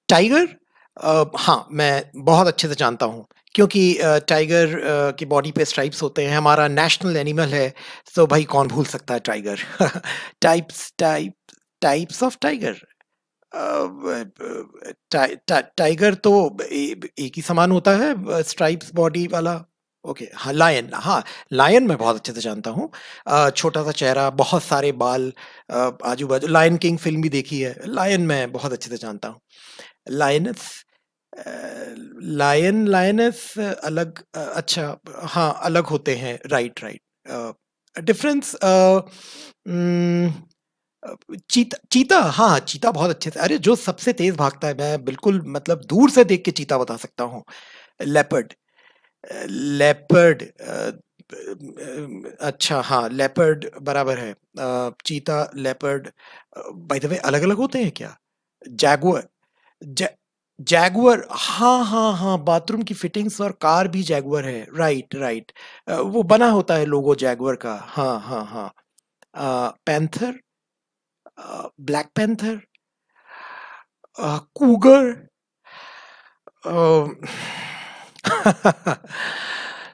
Tiger हाँ, मैं बहुत अच्छे से जानता हूँ क्योंकि टाइगर की बॉडी पे स्ट्राइप्स होते हैं, हमारा नेशनल एनिमल है, तो भाई कौन भूल सकता है tiger. Types of tiger. Tiger तो एक ही समान होता है, स्ट्राइप्स बॉडी वाला। ओके, हाँ लायन, हाँ लायन मैं बहुत अच्छे से जानता हूँ। छोटा सा चेहरा, बहुत सारे बाल, आजू बाजू। लायन किंग फिल्म भी देखी है, लायन मैं बहुत अच्छे से जानता हूँ। लायनस, लायनस अलग, अच्छा, हाँ अलग होते हैं, राइट राइट। डिफरेंस, चीता, चीता, हाँ चीता बहुत अच्छे से, अरे जो सबसे तेज भागता है, मैं बिल्कुल मतलब दूर से देख के चीता बता सकता हूँ। लेपर्ड, लेपर्ड, अच्छा हाँ लेपर्ड बराबर है। चीता, लेपर्ड, बाय द वे अलग अलग होते हैं क्या? जैगुअर, जैगुअर, हाँ हाँ हाँ, बाथरूम की फिटिंग्स और कार भी जैगुअर है, राइट राइट। वो बना होता है लोगो जैगुअर का, हाँ हाँ हाँ। Panther, black panther, Cougar.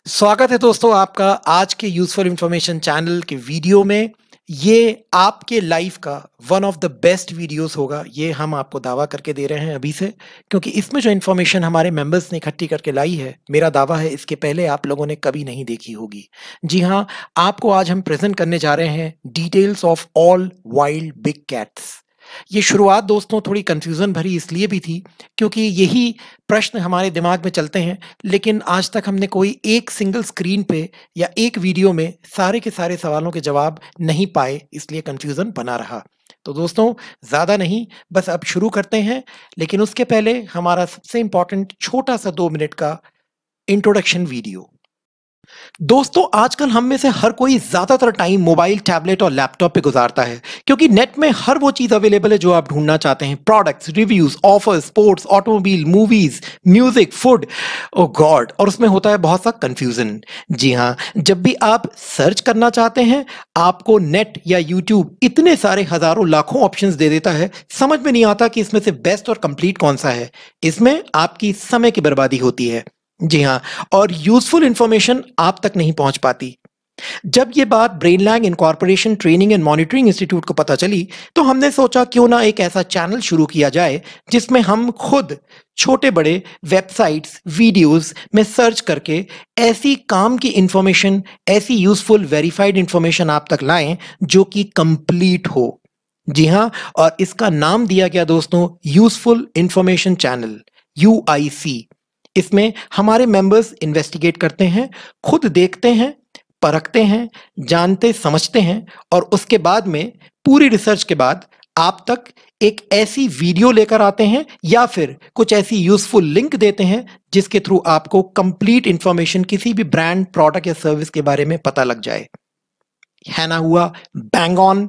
स्वागत है दोस्तों आपका आज के यूजफुल इंफॉर्मेशन चैनल के वीडियो में। ये आपके लाइफ का one of the best videos होगा, ये हम आपको दावा करके दे रहे हैं अभी से, क्योंकि इसमें जो इंफॉर्मेशन हमारे मेंबर्स ने इकट्ठी करके लाई है, मेरा दावा है इसके पहले आप लोगों ने कभी नहीं देखी होगी। जी हाँ, आपको आज हम प्रेजेंट करने जा रहे हैं details of all wild big cats. ये शुरुआत दोस्तों थोड़ी कंफ्यूजन भरी इसलिए भी थी क्योंकि यही प्रश्न हमारे दिमाग में चलते हैं, लेकिन आज तक हमने कोई एक सिंगल स्क्रीन पे या एक वीडियो में सारे के सारे सवालों के जवाब नहीं पाए, इसलिए कंफ्यूजन बना रहा। तो दोस्तों ज़्यादा नहीं, बस अब शुरू करते हैं, लेकिन उसके पहले हमारा सबसे इंपॉर्टेंट छोटा सा 2 मिनट का इंट्रोडक्शन वीडियो। दोस्तों आजकल हम में से हर कोई ज्यादातर टाइम मोबाइल, टैबलेट और लैपटॉप पे गुजारता है क्योंकि नेट में हर वो चीज अवेलेबल है जो आप ढूंढना चाहते हैं। Products, reviews, offers, sports, automobile, movies, music, food, oh God, और उसमें होता है बहुत सा कंफ्यूजन। जी हाँ, जब भी आप सर्च करना चाहते हैं, आपको नेट या यूट्यूब इतने सारे हजारों लाखों ऑप्शंस दे देता है, समझ में नहीं आता कि इसमें से बेस्ट और कंप्लीट कौन सा है। इसमें आपकी समय की बर्बादी होती है। जी हाँ, और यूजफुल इंफॉर्मेशन आप तक नहीं पहुंच पाती। जब ये बात Brainlang incorporation training and monitoring institute को पता चली, तो हमने सोचा क्यों ना एक ऐसा चैनल शुरू किया जाए जिसमें हम खुद छोटे बड़े वेबसाइट्स, वीडियोस में सर्च करके ऐसी काम की इंफॉर्मेशन, ऐसी यूजफुल वेरीफाइड इंफॉर्मेशन आप तक लाएं जो कि कंप्लीट हो। जी हाँ, और इसका नाम दिया गया दोस्तों यूजफुल इंफॉर्मेशन चैनल, UIC। इसमें हमारे मेंबर्स इन्वेस्टिगेट करते हैं, खुद देखते हैं, परखते हैं, जानते समझते हैं, और उसके बाद में पूरी रिसर्च के बाद आप तक एक ऐसी वीडियो लेकर आते हैं या फिर कुछ ऐसी यूजफुल लिंक देते हैं जिसके थ्रू आपको कंप्लीट इंफॉर्मेशन किसी भी ब्रांड, प्रोडक्ट या सर्विस के बारे में पता लग जाए। है ना, हुआ बैंग ऑन?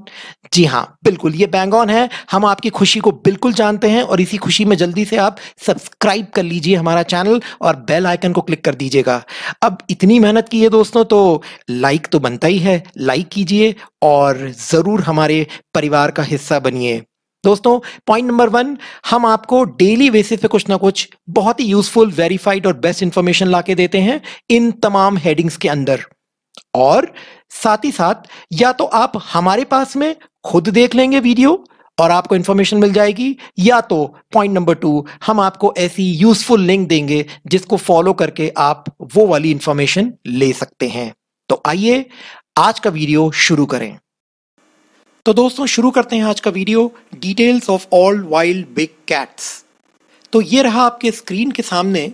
जी हाँ, बिल्कुल ये बैंग ऑन है। हम आपकी खुशी को बिल्कुल जानते हैं और इसी खुशी में जल्दी से आप सब्सक्राइब कर लीजिए हमारा चैनल और बेल आइकन को क्लिक कर दीजिएगा। अब इतनी मेहनत की है दोस्तों, तो लाइक तो बनता ही है, लाइक कीजिए और जरूर हमारे परिवार का हिस्सा बनिए। दोस्तों पॉइंट नंबर 1, हम आपको डेली बेसिस पे कुछ ना कुछ बहुत ही यूजफुल, वेरीफाइड और बेस्ट इंफॉर्मेशन लाके देते हैं इन तमाम हेडिंग्स के अंदर। और साथ ही साथ या तो आप हमारे पास में खुद देख लेंगे वीडियो और आपको इंफॉर्मेशन मिल जाएगी, या तो पॉइंट नंबर 2, हम आपको ऐसी यूजफुल लिंक देंगे जिसको फॉलो करके आप वो वाली इंफॉर्मेशन ले सकते हैं। तो आइए आज का वीडियो शुरू करें। तो दोस्तों शुरू करते हैं आज का video, details of all wild big cats. तो ये रहा आपके स्क्रीन के सामने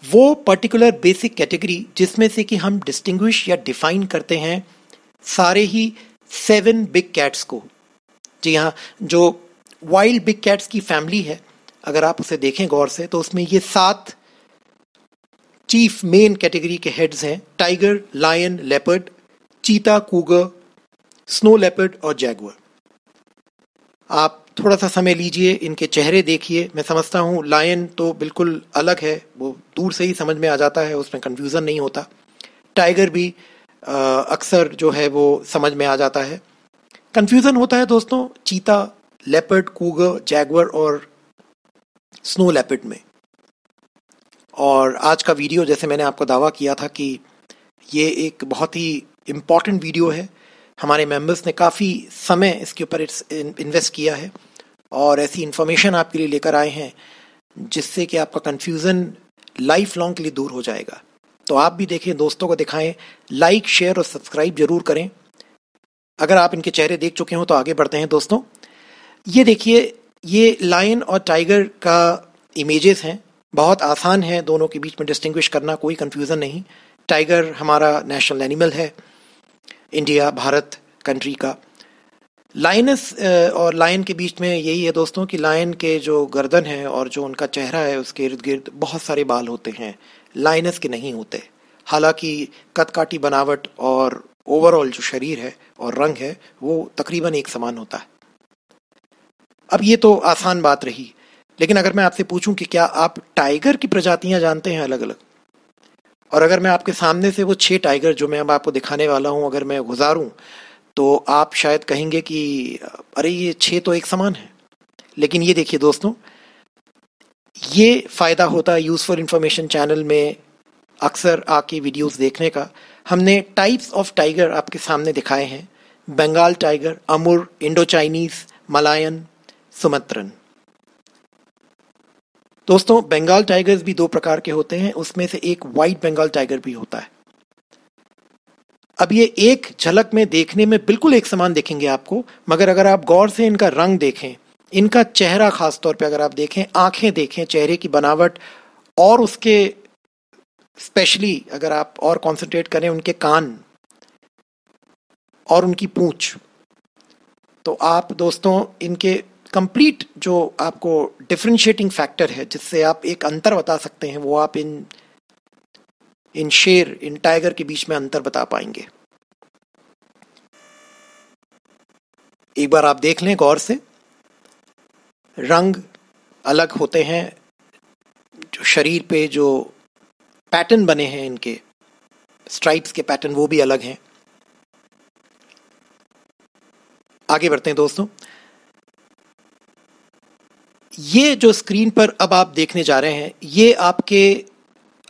वो पर्टिकुलर बेसिक कैटेगरी जिसमें से कि हम डिस्टिंग्विश या डिफाइन करते हैं सारे ही 7 बिग कैट्स को। जी हाँ, जो वाइल्ड बिग कैट्स की फैमिली है, अगर आप उसे देखें गौर से तो उसमें ये 7 चीफ मेन कैटेगरी के हेड्स हैं: टाइगर, लायन, लेपर्ड, चीता, कूगर, स्नो लेपर्ड और जैगुअर। आप थोड़ा सा समय लीजिए, इनके चेहरे देखिए। मैं समझता हूँ लायन तो बिल्कुल अलग है, वो दूर से ही समझ में आ जाता है, उसमें कंफ्यूजन नहीं होता। टाइगर भी अक्सर जो है वो समझ में आ जाता है। कंफ्यूजन होता है दोस्तों चीता, लेपर्ड, कूगर, जैगुअर और स्नो लेपर्ड में। और आज का वीडियो, जैसे मैंने आपको दावा किया था कि ये एक बहुत ही इम्पॉर्टेंट वीडियो है, हमारे मेंबर्स ने काफ़ी समय इसके ऊपर इन्वेस्ट किया है और ऐसी इन्फॉर्मेशन आपके लिए लेकर आए हैं जिससे कि आपका कन्फ्यूज़न लाइफ लॉन्ग के लिए दूर हो जाएगा। तो आप भी देखें, दोस्तों को दिखाएं, लाइक शेयर और सब्सक्राइब जरूर करें। अगर आप इनके चेहरे देख चुके हो तो आगे बढ़ते हैं दोस्तों। ये देखिए, ये लायन और टाइगर का इमेजेस हैं। बहुत आसान है दोनों के बीच में डिस्टिंग्विश करना, कोई कन्फ्यूज़न नहीं। टाइगर हमारा नेशनल एनिमल है, इंडिया भारत कंट्री का। लायनस और लायन के बीच में यही है दोस्तों कि लायन के जो गर्दन है और जो उनका चेहरा है उसके इर्द गिर्द बहुत सारे बाल होते हैं, लायनस के नहीं होते। हालांकि कदकाठी बनावट और ओवरऑल जो शरीर है और रंग है वो तकरीबन एक समान होता है। अब ये तो आसान बात रही, लेकिन अगर मैं आपसे पूछूं कि क्या आप टाइगर की प्रजातियां जानते हैं अलग अलग, और अगर मैं आपके सामने से वो 6 टाइगर जो मैं अब आपको दिखाने वाला हूं अगर मैं गुजारूं तो आप शायद कहेंगे कि अरे ये 6 तो एक समान है। लेकिन ये देखिए दोस्तों, ये फ़ायदा होता है यूज़फुल इन्फॉर्मेशन चैनल में अक्सर आके वीडियोस देखने का। हमने टाइप्स ऑफ टाइगर आपके सामने दिखाए हैं: Bengal tiger, Amur, Indo Chinese, Malayan, Sumatran. दोस्तों, बंगाल टाइगर्स भी 2 प्रकार के होते हैं, उसमें से एक वाइट बंगाल टाइगर भी होता है। अब ये एक झलक में देखने में बिल्कुल एक समान दिखेंगे आपको, मगर अगर आप गौर से इनका रंग देखें, इनका चेहरा खास तौर पे अगर आप देखें, आंखें देखें, चेहरे की बनावट, और उसके स्पेशली अगर आप और कंसंट्रेट करें उनके कान और उनकी पूंछ, तो आप दोस्तों इनके कंप्लीट जो आपको डिफरेंशिएटिंग फैक्टर है जिससे आप एक अंतर बता सकते हैं, वो आप इन शेर, इन टाइगर के बीच में अंतर बता पाएंगे। एक बार आप देख लें गौर से, रंग अलग होते हैं, जो शरीर पे जो पैटर्न बने हैं, इनके स्ट्राइप्स के पैटर्न वो भी अलग हैं। आगे बढ़ते हैं दोस्तों। ये जो स्क्रीन पर अब आप देखने जा रहे हैं, ये आपके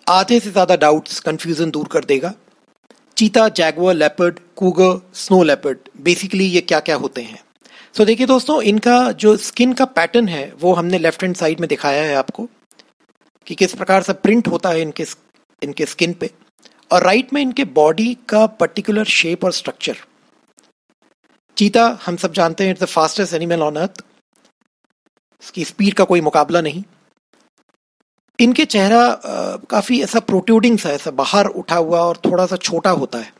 आधे से ज़्यादा डाउट्स, कंफ्यूजन दूर कर देगा। चीता, Jaguar, leopard, Cougar, snow leopard, basically ये क्या क्या होते हैं। सो देखिए दोस्तों, इनका जो स्किन का पैटर्न है वो हमने लेफ्ट हैंड साइड में दिखाया है आपको कि किस प्रकार से प्रिंट होता है इनके स्किन पे, और राइट में इनके बॉडी का पर्टिकुलर शेप और स्ट्रक्चर। चीता हम सब जानते हैं, it's the fastest animal on earth, इसकी स्पीड का कोई मुकाबला नहीं। इनके चेहरा काफ़ी ऐसा प्रोट्रूडिंग सा, ऐसा बाहर उठा हुआ और थोड़ा सा छोटा होता है।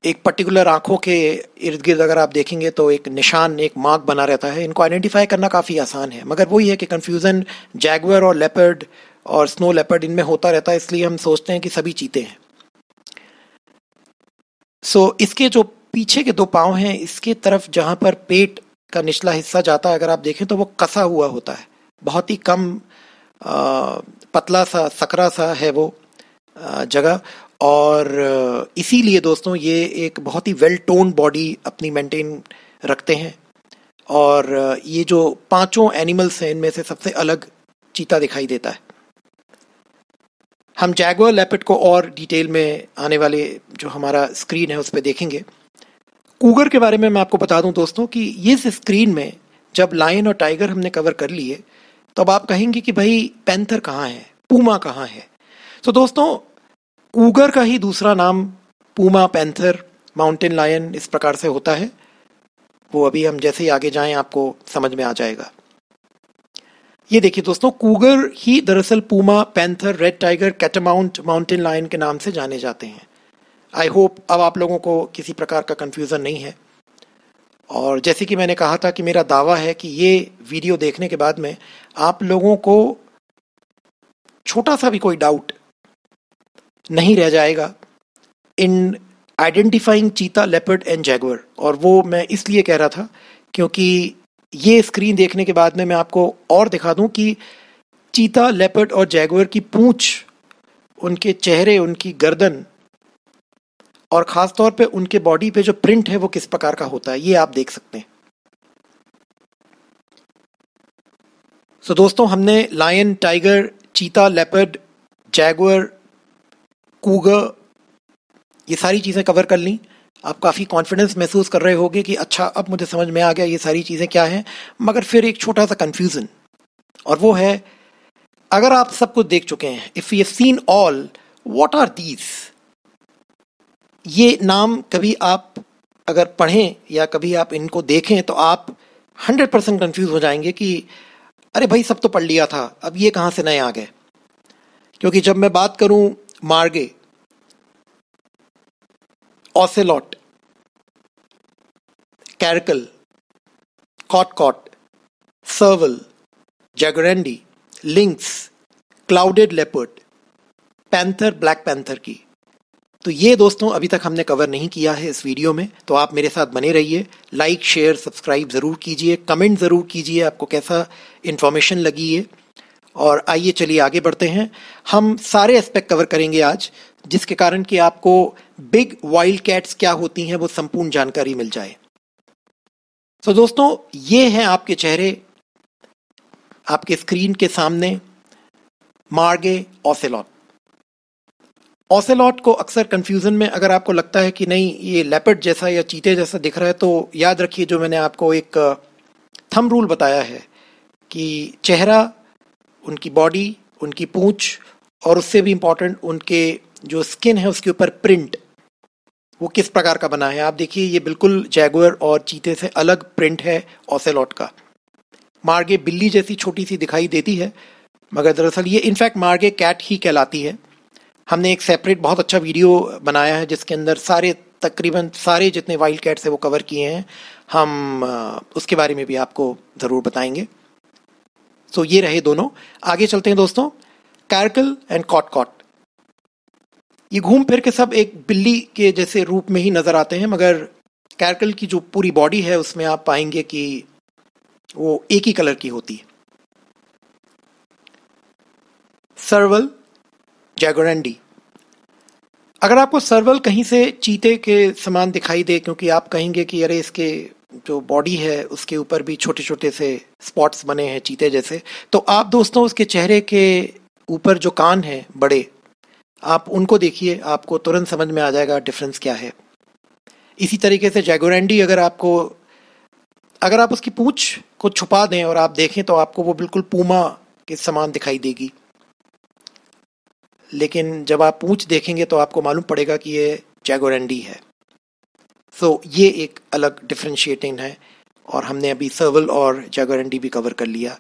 एक पर्टिकुलर आंखों के इर्द गिर्द अगर आप देखेंगे तो एक निशान, एक मार्क बना रहता है। इनको आइडेंटिफाई करना काफ़ी आसान है, मगर वही है कि कन्फ्यूज़न जैगुआर और लेपर्ड और स्नो लेपर्ड इनमें होता रहता है, इसलिए हम सोचते हैं कि सभी चीते हैं। सो इसके जो पीछे के 2 पाँव हैं, इसके तरफ जहाँ पर पेट का निचला हिस्सा जाता है, अगर आप देखें तो वो कसा हुआ होता है, बहुत ही कम पतला सा, सकरा सा है वो जगह। और इसीलिए दोस्तों ये एक बहुत ही वेल टोन्ड बॉडी अपनी मेंटेन रखते हैं। और ये जो 5 एनिमल्स हैं इनमें से सबसे अलग चीता दिखाई देता है। हम जैगुआर लेपर्ड को और डिटेल में आने वाले जो हमारा स्क्रीन है उस पर देखेंगे। कूगर के बारे में मैं आपको बता दूं दोस्तों कि इस स्क्रीन में जब लायन और टाइगर हमने कवर कर लिए तो अब आप कहेंगे कि भाई पैंथर कहाँ है, पूमा कहाँ है। तो दोस्तों, कूगर का ही दूसरा नाम पूमा, पैंथर, माउंटेन लायन इस प्रकार से होता है। वो अभी हम जैसे ही आगे जाएं आपको समझ में आ जाएगा। ये देखिए दोस्तों, कूगर ही दरअसल puma, panther, red tiger, catamount, mountain lion के नाम से जाने जाते हैं। आई होप अब आप लोगों को किसी प्रकार का कन्फ्यूज़न नहीं है। और जैसे कि मैंने कहा था कि मेरा दावा है कि ये वीडियो देखने के बाद में आप लोगों को छोटा सा भी कोई डाउट नहीं रह जाएगा इन आइडेंटिफाइंग चीता, लेपर्ड एंड जैगुआर। और वो मैं इसलिए कह रहा था क्योंकि ये स्क्रीन देखने के बाद में मैं आपको और दिखा दूं कि चीता, लेपर्ड और जैगुआर की पूंछ, उनके चेहरे, उनकी गर्दन और ख़ास तौर पे उनके बॉडी पे जो प्रिंट है वो किस प्रकार का होता है, ये आप देख सकते हैं। तो दोस्तों हमने लायन, टाइगर, चीता, लेपर्ड, जैगुअर, कूगर, ये सारी चीज़ें कवर कर ली। आप काफ़ी कॉन्फिडेंस महसूस कर रहे होगे कि अच्छा अब मुझे समझ में आ गया ये सारी चीज़ें क्या हैं। मगर फिर एक छोटा सा कन्फ्यूज़न, और वो है, अगर आप सब कुछ देख चुके हैं, if you have seen all, what are these? ये नाम कभी आप अगर पढ़ें या कभी आप इनको देखें तो आप 100% कन्फ्यूज हो जाएंगे कि अरे भाई सब तो पढ़ लिया था, अब ये कहाँ से नए आ गए। क्योंकि जब मैं बात करूं margay, ocelot, caracal, cat, serval, jaguarundi, lynx, clouded leopard, panther, black panther की, तो ये दोस्तों अभी तक हमने कवर नहीं किया है इस वीडियो में। तो आप मेरे साथ बने रहिए, लाइक शेयर सब्सक्राइब ज़रूर कीजिए, कमेंट ज़रूर कीजिए आपको कैसा इन्फॉर्मेशन लगी है। और आइए चलिए आगे बढ़ते हैं। हम सारे एस्पेक्ट कवर करेंगे आज, जिसके कारण कि आपको बिग वाइल्ड कैट्स क्या होती हैं वो संपूर्ण जानकारी मिल जाए। तो दोस्तों ये हैं आपके चेहरे आपके स्क्रीन के सामने, मार्गे, ऑसेलॉट। ऑसेलॉट को अक्सर कंफ्यूजन में अगर आपको लगता है कि नहीं ये लेपर्ड जैसा या चीते जैसा दिख रहा है, तो याद रखिए जो मैंने आपको एक थंब रूल बताया है कि चेहरा, उनकी बॉडी, उनकी पूंछ, और उससे भी इम्पोर्टेंट उनके जो स्किन है उसके ऊपर प्रिंट, वो किस प्रकार का बना है। आप देखिए ये बिल्कुल जैगुअर और चीते से अलग प्रिंट है ऑसेलॉट का। मार्गे बिल्ली जैसी छोटी सी दिखाई देती है, मगर दरअसल ये इनफैक्ट मार्गे कैट ही कहलाती है। हमने एक सेपरेट बहुत अच्छा वीडियो बनाया है जिसके अंदर तकरीबन सारे जितने वाइल्ड कैट्स है वो कवर किए हैं। हम उसके बारे में भी आपको ज़रूर बताएंगे। तो ये रहे दोनों। आगे चलते हैं दोस्तों। कैरकल एंड कॉट, ये घूम फिर के सब एक बिल्ली के जैसे रूप में ही नज़र आते हैं, मगर कैरकल की जो पूरी बॉडी है उसमें आप पाएंगे कि वो एक ही कलर की होती है। सर्वल, जैगुरेंडी, अगर आपको सर्वल कहीं से चीते के समान दिखाई दे, क्योंकि आप कहेंगे कि अरे इसके जो बॉडी है उसके ऊपर भी छोटे छोटे से स्पॉट्स बने हैं चीते जैसे, तो आप दोस्तों उसके चेहरे के ऊपर जो कान हैं बड़े, आप उनको देखिए, आपको तुरंत समझ में आ जाएगा डिफरेंस क्या है। इसी तरीके से जैगुरेंडी, अगर आप उसकी पूंछ को छुपा दें और आप देखें तो आपको वो बिल्कुल पूमा के समान दिखाई देगी, लेकिन जब आप पूंछ देखेंगे तो आपको मालूम पड़ेगा कि ये जैगुरेंडी है। सो ये एक अलग डिफरेंशिएटिंग है, और हमने अभी सर्वल और जैगुरेंडी भी कवर कर लिया।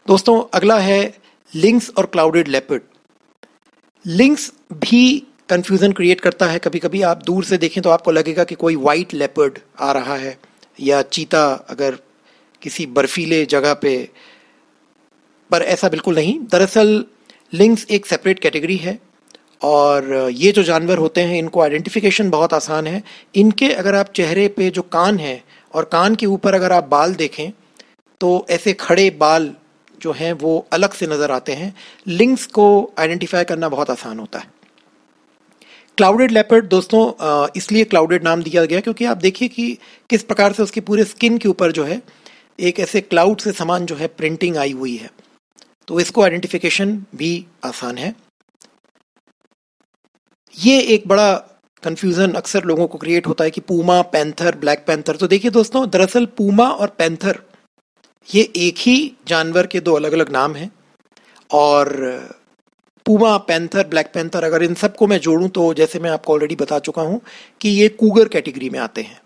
दोस्तों अगला है लिंक्स और क्लाउडेड लेपर्ड। लिंक्स भी कंफ्यूजन क्रिएट करता है। कभी कभी आप दूर से देखें तो आपको लगेगा कि कोई वाइट लेपर्ड आ रहा है, या चीता अगर किसी बर्फीले जगह पे, पर ऐसा बिल्कुल नहीं। दरअसल लिंक्स एक सेपरेट कैटेगरी है, और ये जो जानवर होते हैं इनको आइडेंटिफिकेशन बहुत आसान है। इनके अगर आप चेहरे पे जो कान है और कान के ऊपर अगर आप बाल देखें तो ऐसे खड़े बाल जो हैं वो अलग से नज़र आते हैं। लिंक्स को आइडेंटिफाई करना बहुत आसान होता है। क्लाउडेड लेपर्ड दोस्तों इसलिए क्लाउडेड नाम दिया गया क्योंकि आप देखिए कि किस प्रकार से उसके पूरे स्किन के ऊपर जो है एक ऐसे क्लाउड से समान जो है प्रिंटिंग आई हुई है, तो इसको आइडेंटिफिकेशन भी आसान है। ये एक बड़ा कंफ्यूजन अक्सर लोगों को क्रिएट होता है कि पूमा, पैंथर, ब्लैक पैंथर। तो देखिए दोस्तों दरअसल पूमा और पैंथर ये एक ही जानवर के दो अलग अलग नाम हैं, और पूमा, पैंथर, ब्लैक पैंथर अगर इन सबको मैं जोड़ूं तो जैसे मैं आपको ऑलरेडी बता चुका हूं कि ये कूगर कैटेगरी में आते हैं।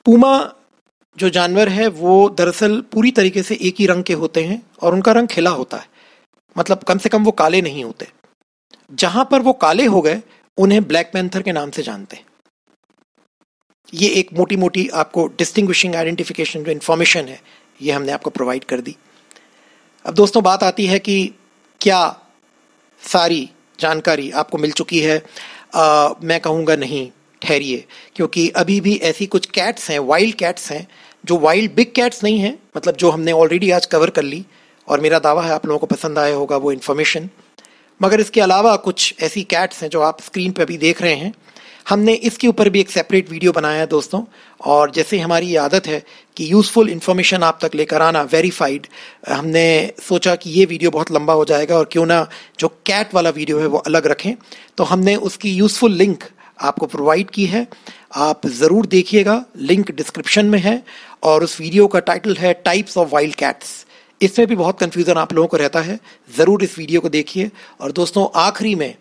पूमा जो जानवर है वो दरअसल पूरी तरीके से एक ही रंग के होते हैं, और उनका रंग खिला होता है, मतलब कम से कम वो काले नहीं होते। जहां पर वो काले हो गए उन्हें ब्लैक पैंथर के नाम से जानते हैं। ये एक मोटी मोटी आपको डिस्टिंग्विशिंग आइडेंटिफिकेशन जो इन्फॉर्मेशन है ये हमने आपको प्रोवाइड कर दी। अब दोस्तों बात आती है कि क्या सारी जानकारी आपको मिल चुकी है? मैं कहूँगा नहीं, ठहरिए, क्योंकि अभी भी ऐसी कुछ कैट्स हैं, वाइल्ड कैट्स हैं, जो वाइल्ड बिग कैट्स नहीं हैं, मतलब जो हमने ऑलरेडी आज कवर कर ली, और मेरा दावा है आप लोगों को पसंद आया होगा वो इन्फॉर्मेशन। मगर इसके अलावा कुछ ऐसी कैट्स हैं जो आप स्क्रीन पर अभी देख रहे हैं। हमने इसके ऊपर भी एक सेपरेट वीडियो बनाया है दोस्तों। और जैसे हमारी ये आदत है कि यूज़फुल इन्फॉर्मेशन आप तक लेकर आना वेरीफाइड, हमने सोचा कि ये वीडियो बहुत लंबा हो जाएगा और क्यों ना जो कैट वाला वीडियो है वो अलग रखें। तो हमने उसकी यूज़फुल लिंक आपको प्रोवाइड की है, आप ज़रूर देखिएगा, लिंक डिस्क्रिप्शन में है। और उस वीडियो का टाइटल है टाइप्स ऑफ वाइल्ड कैट्स। इसमें भी बहुत कन्फ्यूज़न आप लोगों को रहता है, ज़रूर इस वीडियो को देखिए। और दोस्तों आखिरी में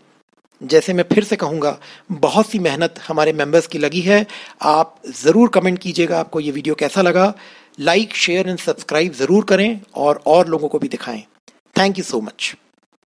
जैसे मैं फिर से कहूँगा, बहुत सी मेहनत हमारे मेंबर्स की लगी है। आप ज़रूर कमेंट कीजिएगा आपको ये वीडियो कैसा लगा। लाइक शेयर एंड सब्सक्राइब ज़रूर करें और लोगों को भी दिखाएं। Thank you so much.